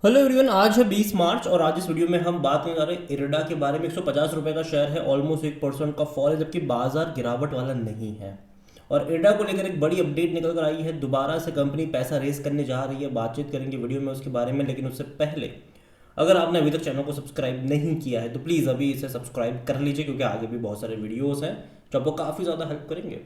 Hello everyone, आज है 20 मार्च और आज इस वीडियो में हम बात करने जा रहे हैं इरडा के बारे में। 150 रुपये का शेयर है, ऑलमोस्ट 1% का फॉल है, जबकि बाजार गिरावट वाला नहीं है। और इरडा को लेकर एक बड़ी अपडेट निकल कर आई है। दोबारा से कंपनी पैसा रेस करने जा रही है, बातचीत करेंगे वीडियो में उसके बारे में। लेकिन उससे पहले अगर आपने अभी तक चैनल को सब्सक्राइब नहीं किया है तो प्लीज़ अभी इसे सब्सक्राइब कर लीजिए, क्योंकि आगे भी बहुत सारे वीडियोज़ हैं जो आपको काफ़ी ज़्यादा हेल्प करेंगे।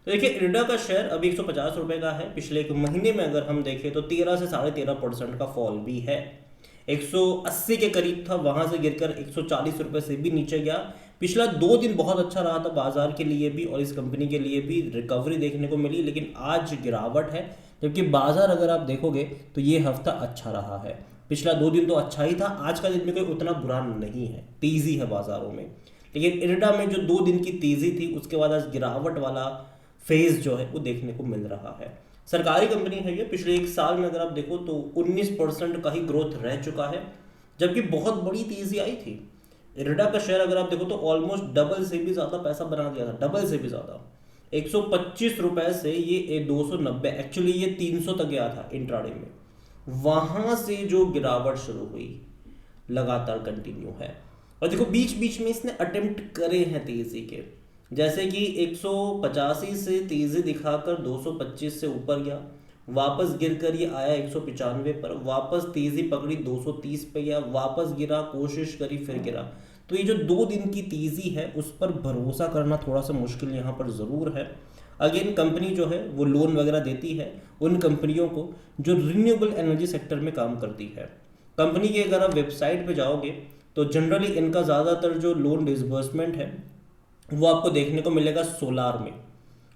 तो देखिए, इरडा का शेयर अभी 150 रुपये का है। पिछले एक महीने में अगर हम देखें तो 13 से 13.5% का फॉल भी है। 180 के करीब था, वहां से गिरकर 140 रुपए से भी नीचे गया। पिछला 2 दिन बहुत अच्छा रहा था बाजार के लिए भी और इस कंपनी के लिए भी, रिकवरी देखने को मिली। लेकिन आज गिरावट है, जबकि बाजार अगर आप देखोगे तो ये हफ्ता अच्छा रहा है। पिछला 2 दिन तो अच्छा ही था, आज का दिन में कोई उतना बुरा नहीं है, तेजी है बाजारों में। लेकिन इरडा में जो 2 दिन की तेजी थी उसके बाद आज गिरावट वाला फेज जो है वो देखने को मिल रहा है। सरकारी कंपनी है ये। पिछले एक साल में अगर आप देखो तो 19% का ही ग्रोथ रह चुका है, जबकि बहुत बड़ी तेजी आई थी। इरडा का शेयर अगर आप देखो तो ऑलमोस्ट डबल से भी ज्यादा पैसा बना दिया था, डबल से भी ज्यादा। 125 रुपए से ये 290, एक्चुअली ये 300 तक गया था इंट्राडे में। वहां से जो गिरावट शुरू हुई लगातार कंटिन्यू है। और देखो, बीच बीच में इसने अटेम्प्ट करे हैं तेजी के, जैसे कि 185 से तेजी दिखाकर 225 से ऊपर गया, वापस गिरकर ये आया 195 पर, वापस तेजी पकड़ी 230 पे गया, वापस गिरा, कोशिश करी, फिर गिरा। तो ये जो 2 दिन की तेजी है उस पर भरोसा करना थोड़ा सा मुश्किल यहाँ पर ज़रूर है। अगेन, कंपनी जो है वो लोन वगैरह देती है उन कंपनियों को जो रिन्यूएबल एनर्जी सेक्टर में काम करती है। कंपनी की अगर आप वेबसाइट पे जाओगे तो जनरली इनका ज़्यादातर जो लोन डिसबर्समेंट है वो आपको देखने को मिलेगा सोलार में।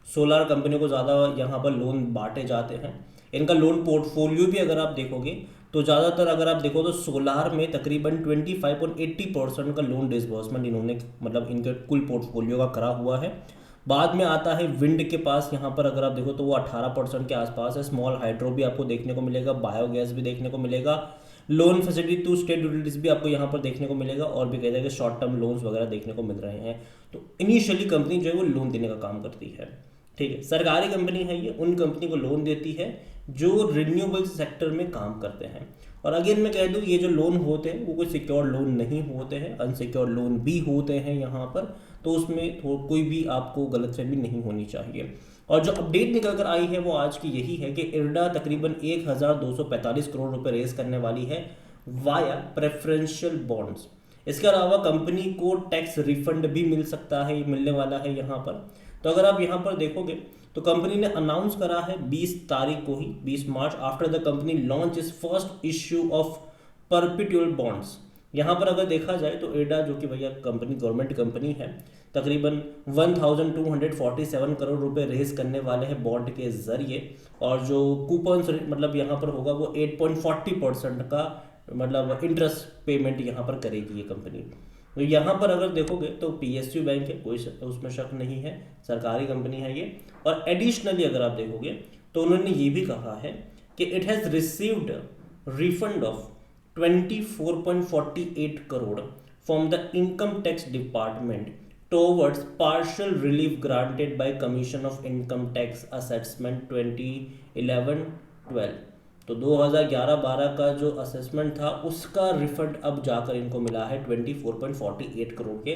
सोलार कंपनियों को ज़्यादा यहाँ पर लोन बांटे जाते हैं। इनका लोन पोर्टफोलियो भी अगर आप देखोगे तो ज़्यादातर अगर आप देखो तो सोलार में तकरीबन 25.80% का लोन डिसबर्समेंट इन्होंने, मतलब इनके कुल पोर्टफोलियो का करा हुआ है। बाद में आता है विंड के पास, यहाँ पर अगर आप देखो तो वो 18% के आसपास है। स्मॉल हाइड्रो भी आपको देखने को मिलेगा, बायोगैस भी देखने को मिलेगा, loan facility to state utilities भी आपको यहाँ पर देखने को मिलेगा, और भी कहते हैं कि शॉर्ट टर्म लोन्स वगैरह देखने को मिल रहे हैं। तो इनिशियली कंपनी जो है वो लोन देने का काम करती है। ठीक है, सरकारी कंपनी है ये, उन कंपनी को लोन देती है जो रिन्यूएबल सेक्टर में काम करते हैं। और अगेन मैं कह दूं, ये जो लोन होते हैं वो कोई सिक्योर लोन नहीं होते हैं, अनसिक्योर लोन भी होते हैं यहाँ पर। तो उसमें कोई भी आपको गलतफहमी नहीं होनी चाहिए। और जो अपडेट निकल कर आई है वो आज की यही है कि इरडा तकरीबन 1245 करोड़ रुपए रेज करने वाली है वाया प्रेफरेंशियल बॉन्ड्स। इसके अलावा कंपनी को टैक्स रिफंड भी मिल सकता है, मिलने वाला है यहाँ पर। तो अगर आप यहाँ पर देखोगे तो कंपनी ने अनाउंस करा है 20 तारीख को ही, 20 March, after the company launch is first issue of perpetual bonds. यहाँ पर अगर देखा जाए तो एडा, जो कि भैया कंपनी गवर्नमेंट कंपनी है, तकरीबन 1247 करोड़ रुपए रेज करने वाले हैं बॉन्ड के जरिए। और जो कूपन मतलब यहाँ पर होगा वो 8.40% का मतलब इंटरेस्ट पेमेंट यहाँ पर करेगी ये कंपनी। तो यहाँ पर अगर देखोगे तो पीएसयू बैंक है, कोई उसमें शक नहीं है, सरकारी कंपनी है ये। और एडिशनली अगर आप देखोगे तो उन्होंने ये भी कहा है कि it has received refund of 24.48 crore from the income tax department towards partial relief granted by Commission of Income Tax Assessment 2011-12। तो 2011-12 का जो असेसमेंट था उसका रिफंड अब जाकर इनको मिला है 24.48 करोड़ के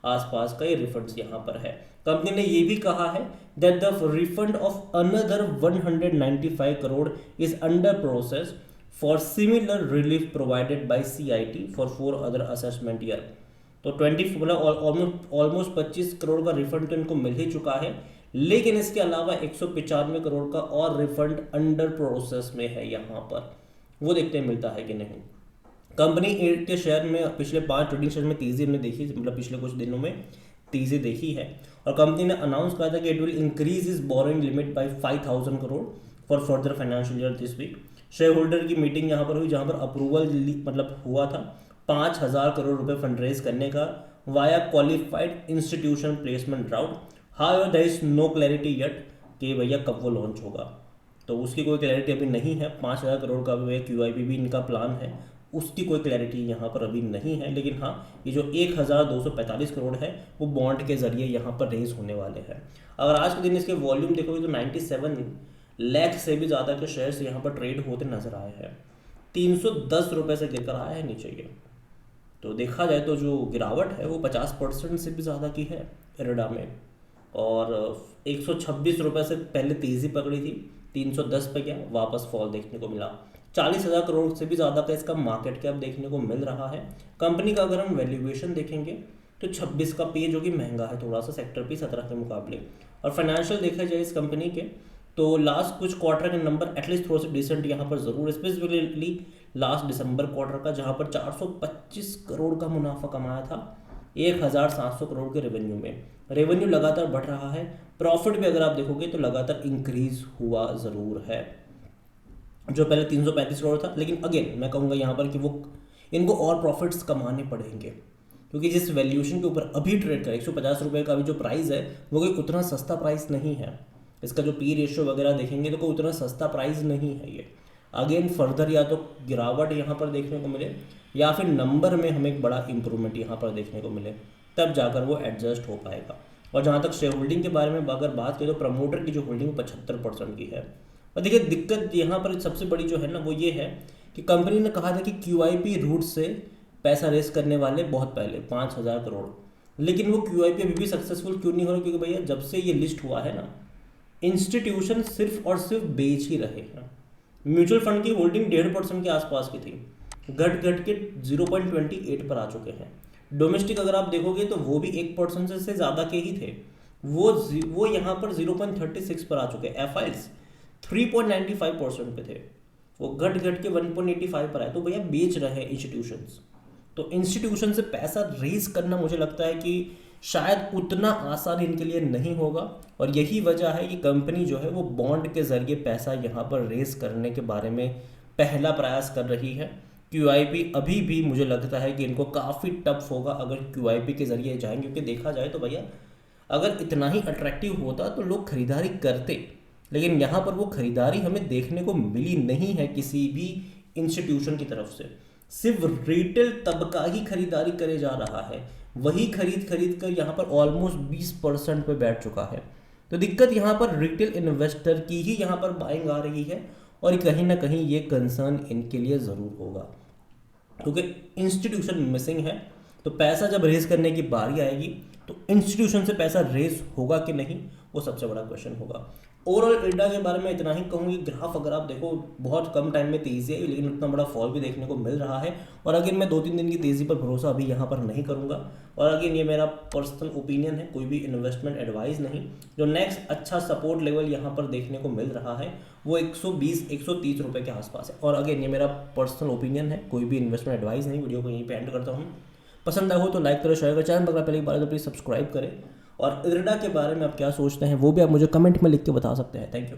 आसपास का, ये रिफंड्स यहाँ पर है। कंपनी ने ये भी कहा है that the refund of another 195 crore is under process for similar relief provided by CIT for 4 other assessment year. तो 20 मतलब ऑलमोस्ट 25 करोड़ का रिफंड तो इनको मिल ही चुका है, लेकिन इसके अलावा 195 करोड़ का और रिफंड अंडर प्रोसेस में है यहाँ पर। वो देखते हैं मिलता है कि नहीं। कंपनी के शेयर में पिछले 5 ट्रेडिंग शेयर में तेजी हमने देखी, मतलब पिछले कुछ दिनों में तेजी देखी है। और कंपनी ने अनाउंस किया था कि it will increase is borrowing limit by 5000 crore for further financial year this week. Shareholder की मीटिंग यहाँ पर हुई, जहाँ पर अप्रूवल मतलब हुआ था 5000 करोड़ रुपए फंड रेज करने का via qualified institution placement route. However there is no clarity yet कि भैया कब वो लॉन्च होगा, तो उसकी कोई क्लैरिटी अभी नहीं है। 5000 करोड़ का भी क्यूआईपी भी इनका प्लान है, उसकी कोई क्लैरिटी यहाँ पर अभी नहीं है। लेकिन हाँ, ये जो 1245 करोड़ है वो बॉन्ड के जरिए यहाँ पर रेज होने वाले हैं। अगर आज के दिन इसके वॉल्यूम देखोगे तो 97 लाख से भी ज़्यादा के शेयर्स यहाँ पर ट्रेड होते नजर आए हैं। 310 रुपये से गिरकर आया है नीचे ये। तो देखा जाए तो जो गिरावट है वो 50% से भी ज़्यादा की है इरडा में। और 126 रुपये से पहले तेज़ी पकड़ी थी, 310 पे गया, वापस फॉल देखने को मिला। 40,000 करोड़ से भी ज़्यादा का इसका मार्केट कैप देखने को मिल रहा है। कंपनी का अगर हम वैल्यूएशन देखेंगे तो 26 का पे जो कि महंगा है थोड़ा सा सेक्टर पे 17 के मुकाबले। और फाइनेंशियल देखा जाए इस कंपनी के तो लास्ट कुछ क्वार्टर के नंबर एटलीस्ट थोड़ा सा डिसेंट यहाँ पर ज़रूर, स्पेसिफिकली लास्ट दिसंबर क्वार्टर का जहाँ पर 425 करोड़ का मुनाफा कमाया था 1,700 करोड़ के रेवेन्यू में। रेवेन्यू लगातार बढ़ रहा है, प्रॉफिट भी अगर आप देखोगे तो लगातार इंक्रीज हुआ ज़रूर है, जो पहले 335 करोड़ था। लेकिन अगेन मैं कहूँगा यहाँ पर कि वो इनको और प्रॉफिट्स कमाने पड़ेंगे, क्योंकि जिस वैल्यूएशन के ऊपर अभी ट्रेड कर 150 रुपये का अभी जो प्राइस है वो कोई उतना सस्ता प्राइस नहीं है। इसका जो पी रेशियो वगैरह देखेंगे तो कोई उतना सस्ता प्राइस नहीं है ये। अगेन फर्दर या तो गिरावट यहाँ पर देखने को मिले या फिर नंबर में हमें एक बड़ा इंप्रूवमेंट यहाँ पर देखने को मिले, तब जाकर वो एडजस्ट हो पाएगा। और जहाँ तक शेयर होल्डिंग के बारे में अगर बात करें तो प्रमोटर की जो होल्डिंग 75% की है। और देखिए दिक्कत यहाँ पर सबसे बड़ी जो है ना वो ये है कि कंपनी ने कहा था कि QIP रूट से पैसा रेस करने वाले बहुत पहले 5,000 करोड़, लेकिन वो QIP अभी भी सक्सेसफुल क्यों नहीं हो रहा? क्योंकि भैया जब से ये लिस्ट हुआ है ना, इंस्टीट्यूशन सिर्फ और सिर्फ बेच ही रहे हैं। म्यूचुअल फंड की होल्डिंग 1.5% के आसपास की थी, घट घट के 0.28 पर आ चुके हैं। डोमेस्टिक अगर आप देखोगे तो वो भी 1% से ज़्यादा के ही थे, वो यहाँ पर 0.36 पर आ चुके हैं। FIs 3.95% पे थे, वो घट घट के 1.85 पर आए। तो भैया बेच रहे हैं इंस्टीट्यूशंस। तो इंस्टीट्यूशन से पैसा रेज करना मुझे लगता है कि शायद उतना आसान इनके लिए नहीं होगा। और यही वजह है कि कंपनी जो है वो बॉन्ड के ज़रिए पैसा यहाँ पर रेज करने के बारे में पहला प्रयास कर रही है। QIP अभी भी मुझे लगता है कि इनको काफ़ी टफ होगा अगर QIP के ज़रिए जाएंगे, क्योंकि देखा जाए तो भैया अगर इतना ही अट्रैक्टिव होता तो लोग खरीदारी करते, लेकिन यहाँ पर वो खरीदारी हमें देखने को मिली नहीं है किसी भी इंस्टीट्यूशन की तरफ से। सिर्फ रिटेल तबका ही खरीदारी करे जा रहा है, वही खरीद कर यहाँ पर ऑलमोस्ट 20% पे बैठ चुका है। तो दिक्कत यहाँ पर रिटेल इन्वेस्टर की ही यहाँ पर बाइंग आ रही है, और कहीं ना कहीं ये कंसर्न इनके लिए ज़रूर होगा, क्योंकि इंस्टीट्यूशन मिसिंग है। तो पैसा जब रेज करने की बारी आएगी तो इंस्टीट्यूशन से पैसा रेज होगा कि नहीं, वो सबसे बड़ा क्वेश्चन होगा। ओवरऑल इरडा के बारे में इतना ही कहूँगी। ग्राफ अगर आप देखो बहुत कम टाइम में तेज़ी है, लेकिन उतना बड़ा फॉल भी देखने को मिल रहा है। और अगेन मैं 2-3 दिन की तेज़ी पर भरोसा अभी यहाँ पर नहीं करूँगा। और अगेन ये मेरा पर्सनल ओपिनियन है, कोई भी इन्वेस्टमेंट एडवाइस नहीं। जो नेक्स्ट अच्छा सपोर्ट लेवल यहाँ पर देखने को मिल रहा है वो 120-130 रुपये के आसपास है। और अगेन ये मेरा पर्सनल ओपिनियन है, कोई भी इन्वेस्टमेंट एडवाइस नहीं। वीडियो को यहीं पे एंड करता हूँ। पसंद आया हो तो लाइक करो, शेयर करो, चैनल पर पहली बार तो प्लीज़ सब्सक्राइब करें। और इरडा के बारे में आप क्या सोचते हैं वो भी आप मुझे कमेंट में लिख के बता सकते हैं। Thank you.